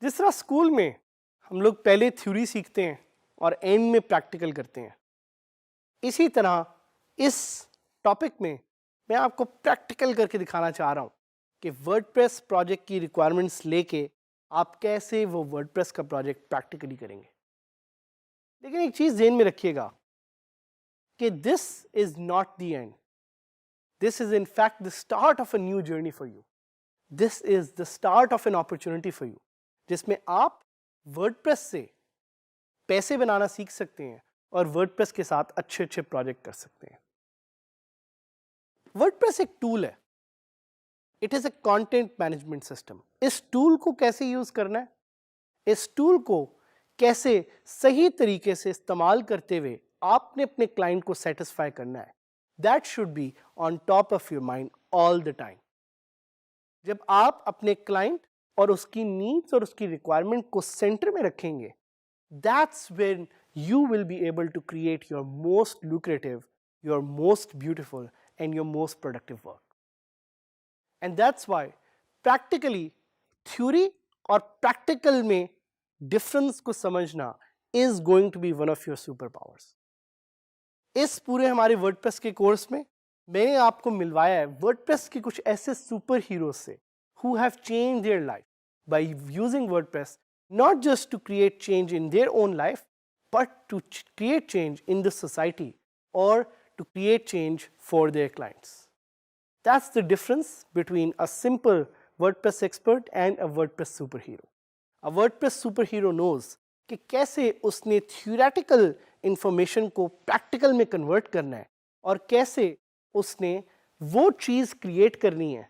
जिस तरह स्कूल में हम लोग पहले थ्योरी सीखते हैं और एंड में प्रैक्टिकल करते हैं, इसी तरह इस टॉपिक में मैं आपको प्रैक्टिकल करके दिखाना चाह रहा हूँ कि वर्डप्रेस प्रोजेक्ट की रिक्वायरमेंट्स लेके आप कैसे वो वर्डप्रेस का प्रोजेक्ट प्रैक्टिकली करेंगे। लेकिन एक चीज़ ध्यान में रखिएगा कि this is not the end, this is in fact the start of a new journey for you, this is the start of an opportunity for you, जिसमें आप वर्डप्रेस से पैसे बनाना सीख सकते हैं और वर्डप्रेस के साथ अच्छे अच्छे प्रोजेक्ट कर सकते हैं। वर्डप्रेस एक टूल है, it is a content management system. इस टूल को कैसे यूज़ करना है, इस टूल को कैसे सही तरीके से इस्तेमाल करते हुए आपने अपने क्लाइंट को सेटिस्फाई करना है, that should be on top of your mind all the time. जब आप अपने क्लाइंट और उसकी नीड्स और उसकी रिक्वायरमेंट को सेंटर में रखेंगे, that's when you will be able to create your most lucrative, your most beautiful and your most productive work. And that's why practically theory और practical में difference को समझना is going to be one of your superpowers. इस पूरे हमारे WordPress के course में मैंने आपको मिलवाया है वर्डप्रेस के कुछ ऐसे सुपर हीरोज से who have changed their life by using WordPress, not just to create change in their own life, but to create change in the society or to create change for their clients. That's the difference between a simple WordPress expert and a WordPress superhero. A WordPress superhero knows कि कैसे उसने theoretical information को practical में convert करना है और कैसे उसने वो चीज़ create करनी है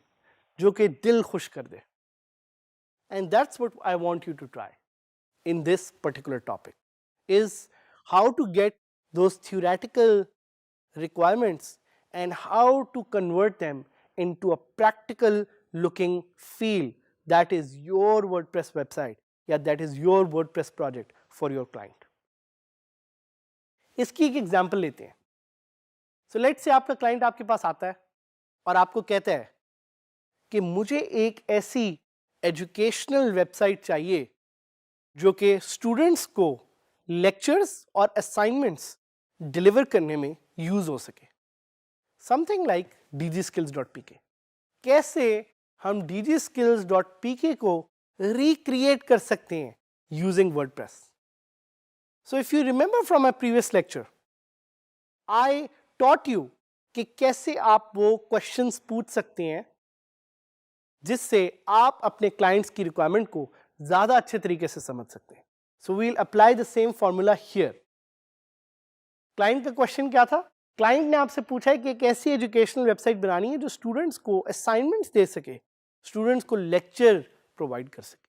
जो कि दिल खुश कर दे। And that's what I want you to try in this particular topic, is how to get those theoretical requirements and how to convert them into a practical looking feel that is your WordPress website, yeah, that is your WordPress project for your client. इसकी एक example लेते हैं। So let's say आपका client आपके पास आता है और आपको कहता है कि मुझे एक ऐसी एजुकेशनल वेबसाइट चाहिए जो कि स्टूडेंट्स को लेक्चर्स और असाइनमेंट्स डिलीवर करने में यूज हो सके, समथिंग लाइक digiskills.pk। कैसे हम digiskills.pk को रिक्रिएट कर सकते हैं using WordPress. So if you remember from my previous lecture, I taught you कि कैसे आप वो क्वेश्चंस पूछ सकते हैं जिससे आप अपने क्लाइंट्स की रिक्वायरमेंट को ज्यादा अच्छे तरीके से समझ सकते हैं। So we will apply the same formula here. Client का क्वेश्चन क्या था? क्लाइंट ने आपसे पूछा है कि एक ऐसी एजुकेशनल वेबसाइट बनानी है जो स्टूडेंट्स को असाइनमेंट्स दे सके, स्टूडेंट्स को लेक्चर प्रोवाइड कर सके।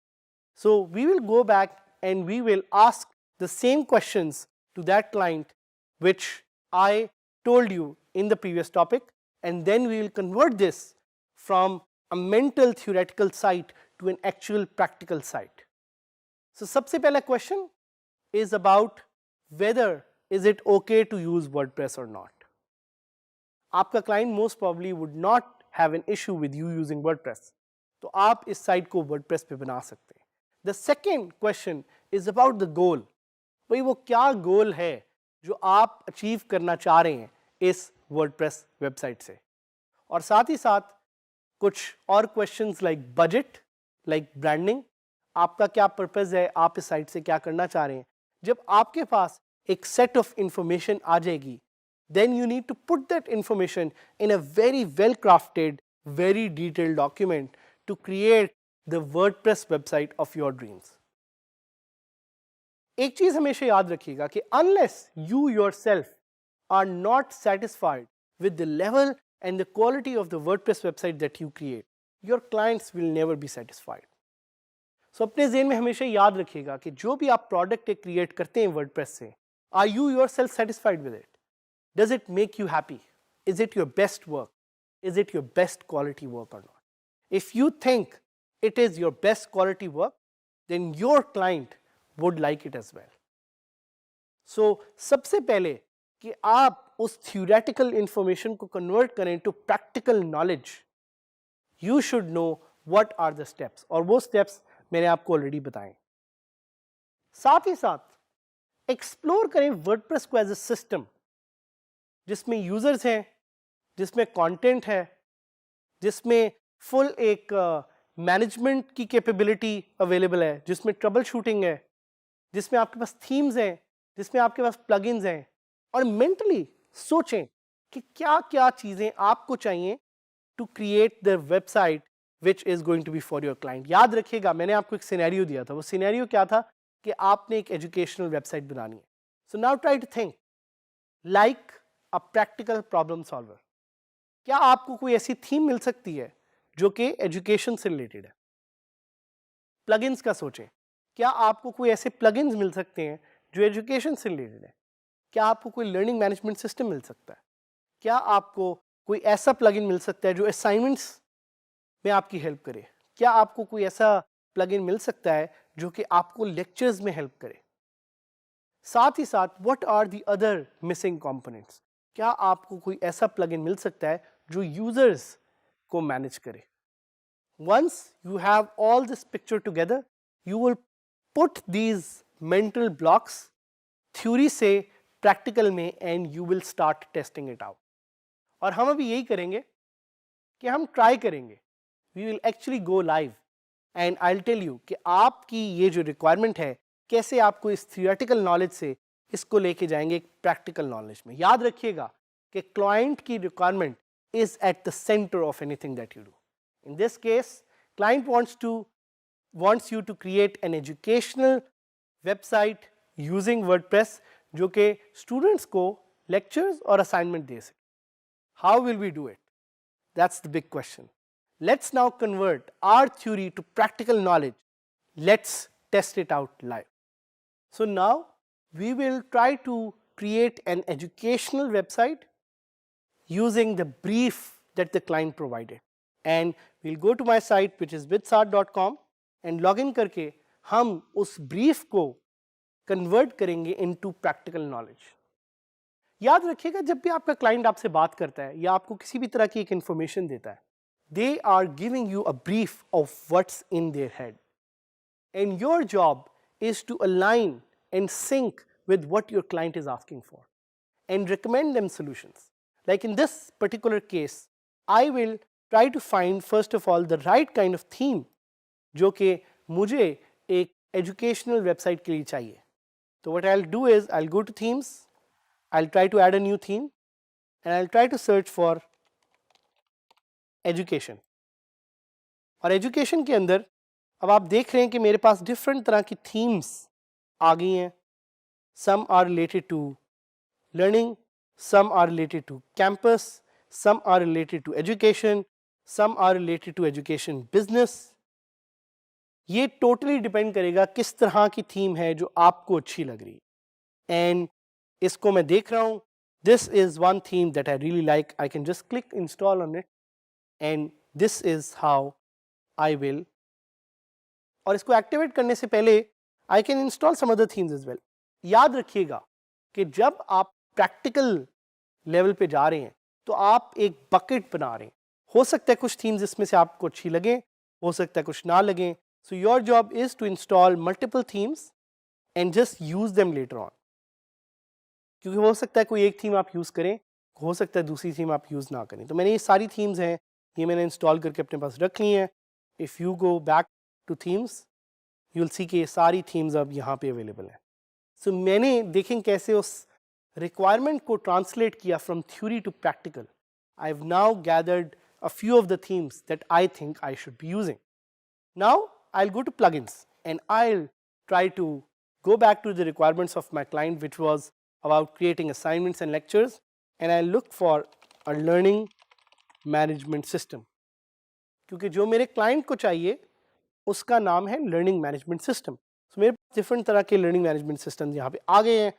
So we will go back and we will ask the same questions to that client which I told you in the previous topic, and then we will convert this from a mental theoretical site to an actual practical site. So सबसे पहला question is about whether is it okay to use WordPress or not. आपका client most probably would not have an issue with you using WordPress, तो आप इस site को WordPress पे बना सकते हैं। The second question is about the goal. भाई वो क्या गोल है जो आप अचीव करना चाह रहे हैं इस वर्डप्रेस वेबसाइट से, और साथ ही साथ कुछ और questions like budget, like branding, आपका क्या पर्पस है, आप इस साइट से क्या करना चाह रहे हैं। जब आपके पास एक सेट ऑफ इंफॉर्मेशन आ जाएगी, then you need to put that information in a very well crafted, very detailed document to create the WordPress website of your dreams. एक चीज हमेशा याद रखिएगा कि unless you yourself are not satisfied with the level and the quality of the WordPress website that you create, your clients will never be satisfied. So अपने ज़हन में हमेशा याद रखिएगा कि जो भी आप प्रोडक्ट क्रिएट करते हैं WordPress से, are you yourself satisfied with it? Does it make you happy? is it your best work? Is it your best quality work or not? If you think it is your best quality work, then your client would like it as well. So सबसे पहले कि आप उस theoretical information को convert करें to practical knowledge, you should know what are the steps, और वो steps मैंने आपको already बताएं. साथ ही साथ explore करें WordPress को as a system जिसमें users हैं, जिसमें content है, जिसमें full एक management की capability available है, जिसमें troubleshooting है, जिसमें आपके पास themes हैं, जिसमें आपके पास plugins हैं, और mentally सोचें कि क्या क्या चीज़ें आपको चाहिए to create the website which is going to be for your client. याद रखिएगा मैंने आपको एक सिनेरियो दिया था, वो सिनेरियो क्या था कि आपने एक एजुकेशनल वेबसाइट बनानी है. So now try to think like a practical problem solver. क्या आपको कोई ऐसी थीम मिल सकती है जो कि एजुकेशन से रिलेटेड है? प्लगइन्स का सोचें, क्या आपको कोई ऐसे प्लगइन्स मिल सकते हैं जो एजुकेशन से रिलेटेड है? क्या आपको कोई लर्निंग मैनेजमेंट सिस्टम मिल सकता है? क्या आपको कोई ऐसा प्लगइन मिल सकता है जो असाइनमेंट्स में आपकी हेल्प करे? क्या आपको कोई ऐसा प्लगइन मिल सकता है जो कि आपको लेक्चर्स में हेल्प करे? साथ ही साथ what are the other missing components? क्या आपको कोई ऐसा प्लगइन मिल सकता है जो यूजर्स को मैनेज करे? Once you have all this picture together, you will put these mental blocks theory से practical में and you will start testing it out. और हम अभी यही करेंगे कि हम ट्राई करेंगे. We will actually go live and I'll tell you कि आपकी ये जो requirement है कैसे आपको इस theoretical knowledge से इसको लेके जाएंगे एक practical knowledge में. याद रखिएगा कि client की requirement is at the center of anything that you do. In this case, client wants you to create an educational website using WordPress जो कि students को lectures और assignment दे सके. How will we do it? That's the big question. Let's now convert our theory to practical knowledge. Let's test it out live. So now we will try to create an educational website using the brief that the client provided. And we'll go to my site which is withsaad.com and log in करके हम उस brief को convert करेंगे into practical knowledge. याद रखिएगा जब भी आपका client आपसे बात करता है या आपको किसी भी तरह की एक information देता है, they are giving you a brief of what's in their head. And your job is to align and sync with what your client is asking for and recommend them solutions. Like in this particular case, I will try to find first of all the right kind of theme जो कि मुझे एक educational website के लिए चाहिए. So what I'll do is I'll go to themes, I'll try to add a new theme and I'll try to search for education. और education के अंदर अब आप देख रहे हैं कि मेरे पास different तरह की themes आ गई हैं. Some are related to learning, some are related to campus, some are related to education, some are related to education business. ये totally depend करेगा किस तरह की theme है जो आपको अच्छी लग रही है. And इसको मैं देख रहा हूँ. This is one theme that I really like. I can just click install on it and this is how I will. और इसको activate करने से पहले I can install some other themes as well. याद रखिएगा कि जब आप practical level पे जा रहे हैं तो आप एक bucket बना रहे हैं. हो सकता है कुछ themes इसमें से आपको अच्छी लगें, हो सकता है कुछ ना लगें. So your job is to install multiple themes and just use them later on. क्योंकि हो सकता है कोई एक थीम आप यूज़ करें, हो सकता है दूसरी थीम आप यूज़ ना करें. तो मैंने ये सारी थीम्स हैं ये मैंने इंस्टॉल करके अपने पास रख ली हैं. If you go back to themes you will see कि ये सारी थीम्स अब यहाँ पे अवेलेबल हैं. सो मैंने देखें कैसे उस रिक्वायरमेंट को ट्रांसलेट किया from theory to practical. I have now gathered a few of the themes that I think I should be using. Now I'll go to plugins and I'll try to go back to the requirements of my client which was about creating assignments and lectures and I'll look for a learning management system. क्योंकि जो मेरे client को चाहिए उसका नाम है learning management system. So मेरे पास different तरह के learning management systems यहाँ पे आ गए हैं.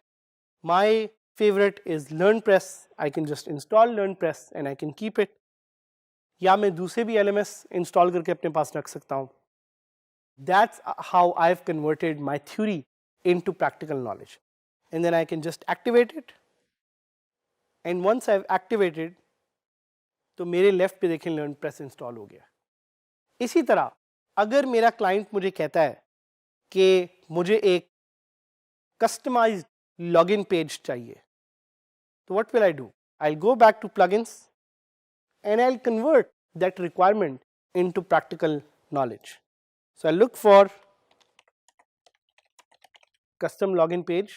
My favorite is LearnPress. I can just install LearnPress and I can keep it. या मैं दूसरे भी LMS इंस्टॉल करके अपने पास रख सकता हूँ. That's how I've converted my theory into practical knowledge. And then I can just activate it. And once I've activated, तो मेरे लेफ्ट पे देखें LearnPress इंस्टॉल हो गया. इसी तरह अगर मेरा क्लाइंट मुझे कहता है कि मुझे एक कस्टमाइज्ड लॉगिन पेज चाहिए, तो what will I do? I'll go back to plugins and I'll convert that requirement into practical knowledge. So I'll look for custom login page.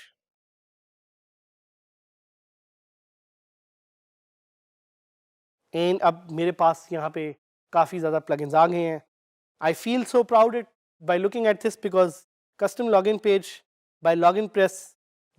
And अब मेरे पास यहाँ पे काफ़ी ज़्यादा plugins आ गए हैं. I feel so proud by looking at this because custom login page by LoginPress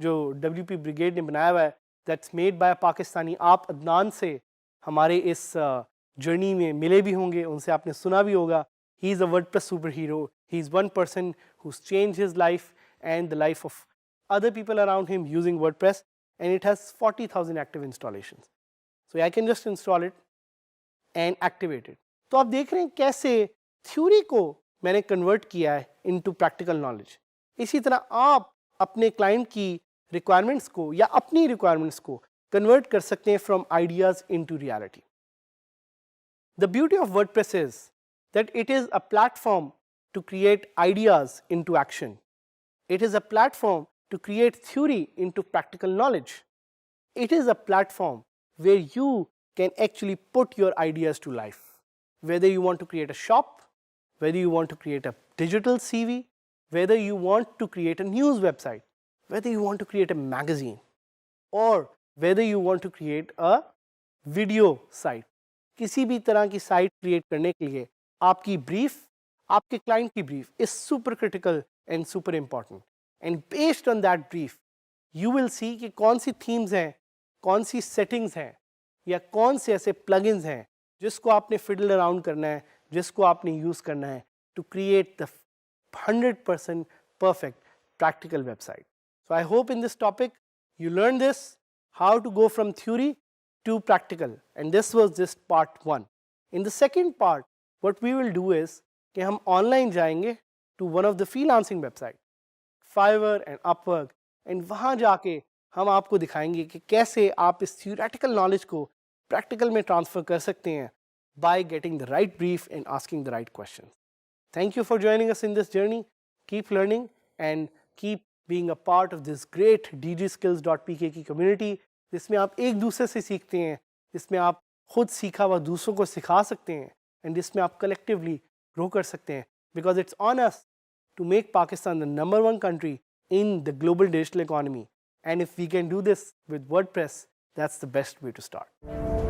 जो WP Brigade ने बनाया हुआ है, that's made by a Pakistani. आप अदनान से हमारे इस जर्नी में मिले भी होंगे, उनसे आपने सुना भी होगा. He is a WordPress superhero. He is one person who's changed his life and the life of other people around him using WordPress, and it has 40,000 active installations. So I can just install it and activate it. तो आप देख रहे हैं कैसे theory को मैंने convert किया है इनटू प्रैक्टिकल नॉलेज. इसी तरह आप अपने क्लाइंट की रिक्वायरमेंट्स को या अपनी रिक्वायरमेंट्स को कन्वर्ट कर सकते हैं from ideas into reality. The beauty of WordPress is that it is a platform to create ideas into action. It is a platform to create theory into practical knowledge. It is a platform where you can actually put your ideas to life. Whether you want to create a shop, whether you want to create a digital CV, whether you want to create a news website, whether you want to create a magazine, or whether you want to create a video site. किसी भी तरह की site create करने के लिए आपकी brief, आपके client की brief is super critical and super important. And based on that brief you will see कि कौन सी थीम्स हैं, कौन सी सेटिंग्स हैं, या कौन से ऐसे प्लगइन्स हैं जिसको आपने फिडल अराउंड करना है, जिसको आपने यूज़ करना है to create the 100% perfect practical website. So I hope in this topic you learned this, how to go from theory to practical, and this was just part 1. In the second part, what we will do is कि हम online जाएंगे to one of the freelancing website, Fiverr and Upwork, and वहाँ जाके हम आपको दिखाएंगे कि कैसे आप इस theoretical knowledge को practical में transfer कर सकते हैं by getting the right brief and asking the right questions. Thank you for joining us in this journey. Keep learning and keep being a part of this great Digiskills.pk की community, जिसमें आप एक दूसरे से सीखते हैं, जिसमें आप खुद सीखा हुआ दूसरों को सिखा सकते हैं, and जिसमें आप collectively grow कर सकते हैं, because it's on us to make Pakistan the #1 country in the global digital economy. And if we can do this with WordPress, that's the best way to start.